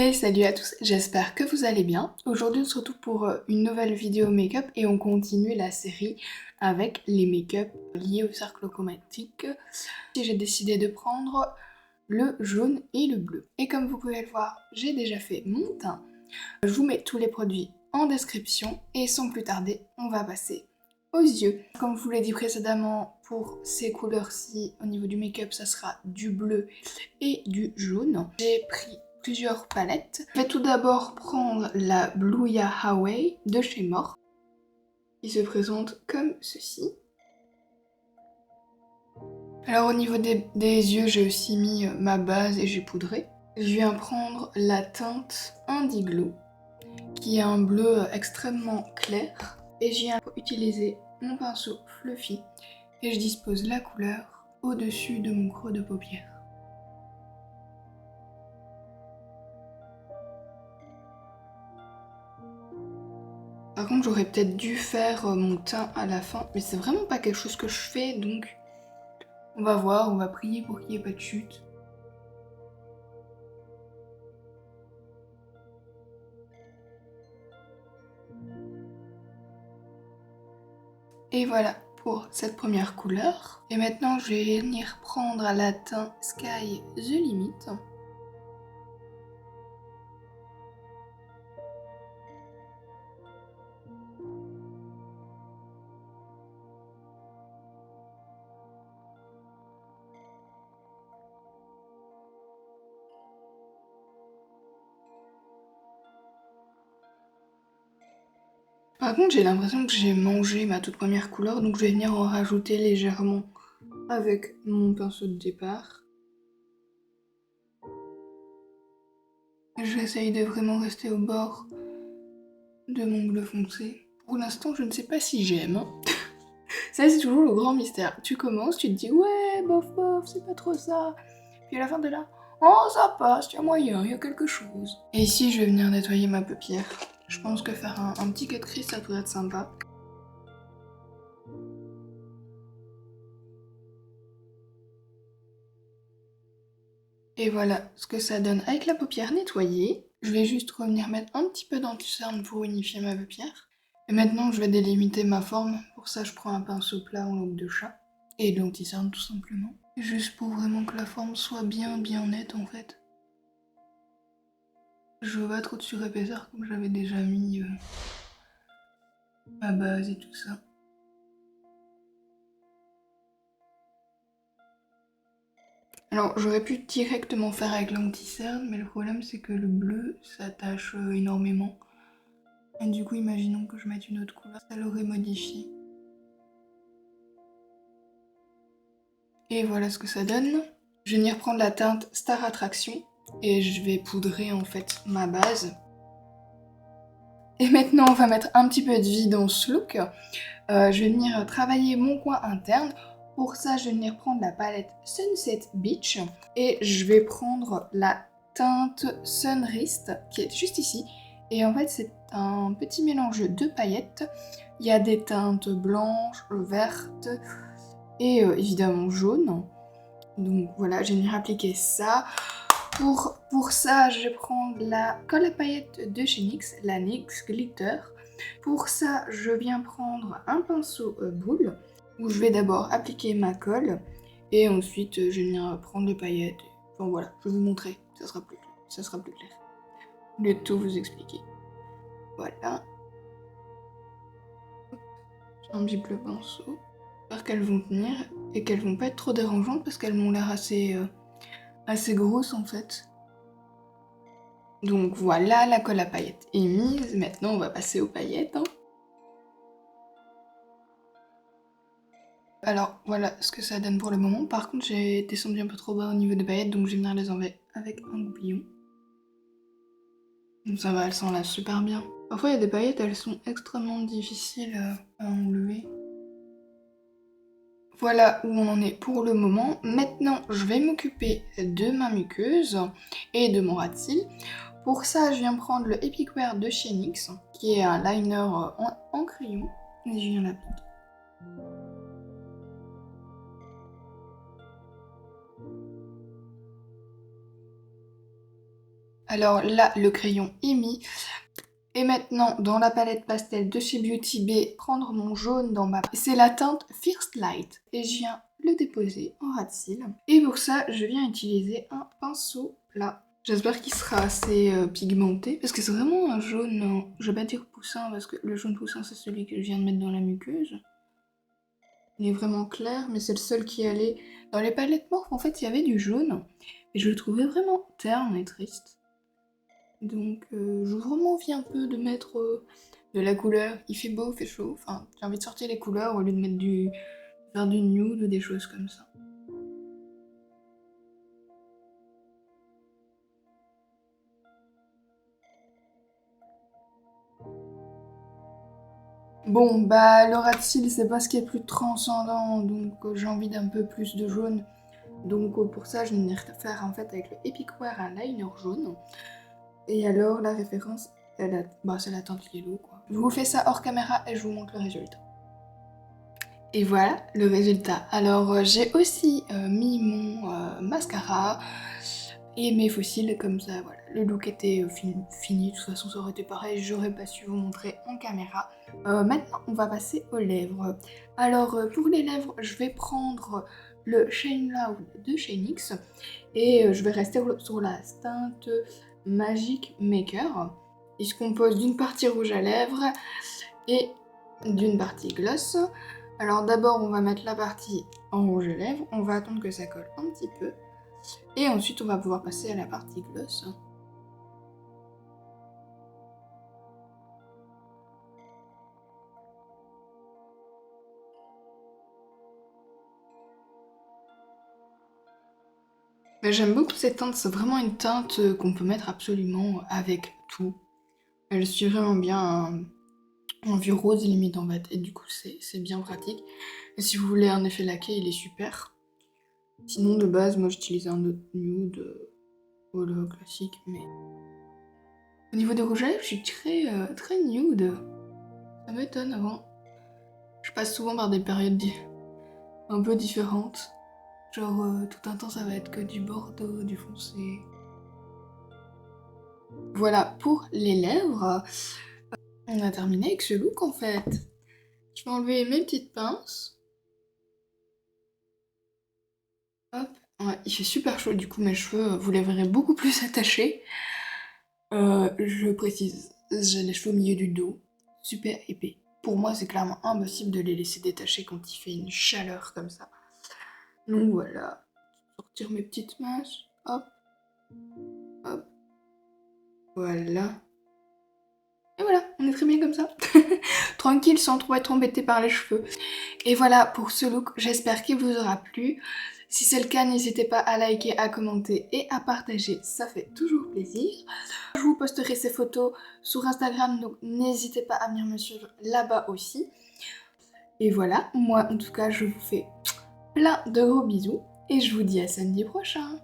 Hey, salut à tous, j'espère que vous allez bien. Aujourd'hui on se retrouve pour une nouvelle vidéo make-up et on continue la série avec les make-up liés au cercle chromatique. J'ai décidé de prendre le jaune et le bleu. Et comme vous pouvez le voir, j'ai déjà fait mon teint. Je vous mets tous les produits en description et sans plus tarder, on va passer aux yeux. Comme je vous l'ai dit précédemment, pour ces couleurs-ci, au niveau du make-up, ça sera du bleu et du jaune. J'ai pris plusieurs palettes. Je vais tout d'abord prendre la Blueya Hawaii de chez Morphe, qui se présente comme ceci. Alors au niveau des yeux, j'ai aussi mis ma base et j'ai poudré. Je viens prendre la teinte Indiglo, qui est un bleu extrêmement clair. Et je viens utiliser mon pinceau Fluffy et je dispose la couleur au-dessus de mon creux de paupière. Par contre, j'aurais peut-être dû faire mon teint à la fin, mais c'est vraiment pas quelque chose que je fais, donc on va voir, on va prier pour qu'il n'y ait pas de chute. Et voilà pour cette première couleur. Et maintenant, je vais venir prendre la teinte Sky The Limit. Par contre, j'ai l'impression que j'ai mangé ma toute première couleur, donc je vais venir en rajouter légèrement avec mon pinceau de départ. J'essaye de vraiment rester au bord de mon bleu foncé. Pour l'instant, je ne sais pas si j'aime. Ça, c'est toujours le grand mystère. Tu commences, tu te dis ouais, bof bof, c'est pas trop ça. Puis à la fin de là, oh ça passe, il y a moyen, il y a quelque chose. Et ici, je vais venir nettoyer ma paupière. Je pense que faire un petit cut crease, ça pourrait être sympa. Et voilà ce que ça donne avec la paupière nettoyée. Je vais juste revenir mettre un petit peu d'anti-cerne pour unifier ma paupière. Et maintenant, je vais délimiter ma forme. Pour ça, je prends un pinceau plat en langue de chat. Et de l'anti-cerne tout simplement. Juste pour vraiment que la forme soit bien nette en fait. Je veux pas trop de surépaisseur comme j'avais déjà mis ma base et tout ça. Alors j'aurais pu directement faire avec l'anti-cerne, mais le problème c'est que le bleu s'attache énormément. Et du coup imaginons que je mette une autre couleur, ça l'aurait modifié. Et voilà ce que ça donne. Je vais venir prendre la teinte Star Attraction et je vais poudrer en fait ma base. Et maintenant on va mettre un petit peu de vie dans ce look. Je vais venir travailler mon coin interne. Pour ça, je vais venir prendre la palette Sunset Beach et je vais prendre la teinte Sunrist qui est juste ici. Et en fait, c'est un petit mélange de paillettes. Il y a des teintes blanches, vertes et évidemment jaunes. Donc voilà, je vais venir appliquer ça. Pour ça, je vais prendre la colle à paillettes de chez NYX, la NYX Glitter. Pour ça, je viens prendre un pinceau boule où je vais d'abord appliquer ma colle et ensuite je viens prendre les paillettes. Enfin voilà, je vais vous montrer, ça sera plus clair. Au lieu de tout vous expliquer. Voilà. J'imbibe le pinceau. J'espère qu'elles vont tenir et qu'elles vont pas être trop dérangeantes parce qu'elles m'ont l'air assez grosses en fait. Donc voilà, la colle à paillettes est mise. Maintenant, on va passer aux paillettes. Alors voilà ce que ça donne pour le moment. Par contre, j'ai descendu un peu trop bas au niveau des paillettes, donc je vais venir les enlever avec un goupillon. Donc ça va, elles s'enlèvent super bien. Parfois, il y a des paillettes, elles sont extrêmement difficiles à enlever. Voilà où on en est pour le moment. Maintenant, je vais m'occuper de ma muqueuse et de mon ras de cils. Pour ça, je viens prendre le Epic Wear de chez NYX, qui est un liner en crayon. Et je viens l'appliquer. Alors là, le crayon est mis. Et maintenant, dans la palette pastel de chez Beauty Bay, prendre mon jaune dans ma... C'est la teinte First Light. Et je viens le déposer en ras de cils. Et pour ça, je viens utiliser un pinceau plat. J'espère qu'il sera assez pigmenté. Parce que c'est vraiment un jaune, je vais pas dire poussin, parce que le jaune poussin, c'est celui que je viens de mettre dans la muqueuse. Il est vraiment clair, mais c'est le seul qui allait... Dans les palettes morphes, en fait, il y avait du jaune. Et je le trouvais vraiment terne et triste. Donc j'ai vraiment envie un peu de mettre de la couleur. Il fait beau, il fait chaud. Enfin, j'ai envie de sortir les couleurs au lieu de mettre faire du nude ou des choses comme ça. Bon, bah le ras de cils, c'est pas ce qui est plus transcendant, donc j'ai envie d'un peu plus de jaune. Donc pour ça, je vais faire en fait avec le Epic Wear un liner jaune. Et alors la référence, c'est la teinte yellow quoi. Je vous fais ça hors caméra et je vous montre le résultat. Et voilà le résultat. Alors j'ai aussi mis mon mascara et mes faux cils comme ça, voilà. Le look était fini, de toute façon ça aurait été pareil, j'aurais pas su vous montrer en caméra. Maintenant on va passer aux lèvres. Alors pour les lèvres, je vais prendre le Shine Loud de SHINeX et je vais rester sur la teinte Magic Maker. Il se compose d'une partie rouge à lèvres et d'une partie gloss. Alors d'abord on va mettre la partie en rouge à lèvres, on va attendre que ça colle un petit peu. Et ensuite on va pouvoir passer à la partie gloss. Mais j'aime beaucoup cette teinte, c'est vraiment une teinte qu'on peut mettre absolument avec tout. Elle suit vraiment bien un vieux rose limite en fait, et du coup c'est bien pratique. Et si vous voulez un effet laqué, il est super. Sinon de base, moi j'utilise un autre nude, voilà, classique, mais... Au niveau des rouges à lèvres, je suis très nude. Ça m'étonne avant. Je passe souvent par des périodes un peu différentes. Genre tout un temps ça va être que du bordeaux, du foncé. Voilà pour les lèvres. On a terminé avec ce look en fait. Je vais enlever mes petites pinces. Hop. Ouais, il fait super chaud du coup mes cheveux, vous les verrez beaucoup plus attachés. Je précise, j'ai les cheveux au milieu du dos, super épais. Pour moi c'est clairement impossible de les laisser détacher quand il fait une chaleur comme ça. Donc voilà, sortir mes petites mèches, hop, hop, voilà. Et voilà, on est très bien comme ça. Tranquille, sans trop être embêté par les cheveux. Et voilà pour ce look, j'espère qu'il vous aura plu. Si c'est le cas, n'hésitez pas à liker, à commenter et à partager, ça fait toujours plaisir. Je vous posterai ces photos sur Instagram, donc n'hésitez pas à venir me suivre là-bas aussi. Et voilà, moi en tout cas, je vous fais plein de gros bisous et je vous dis à samedi prochain.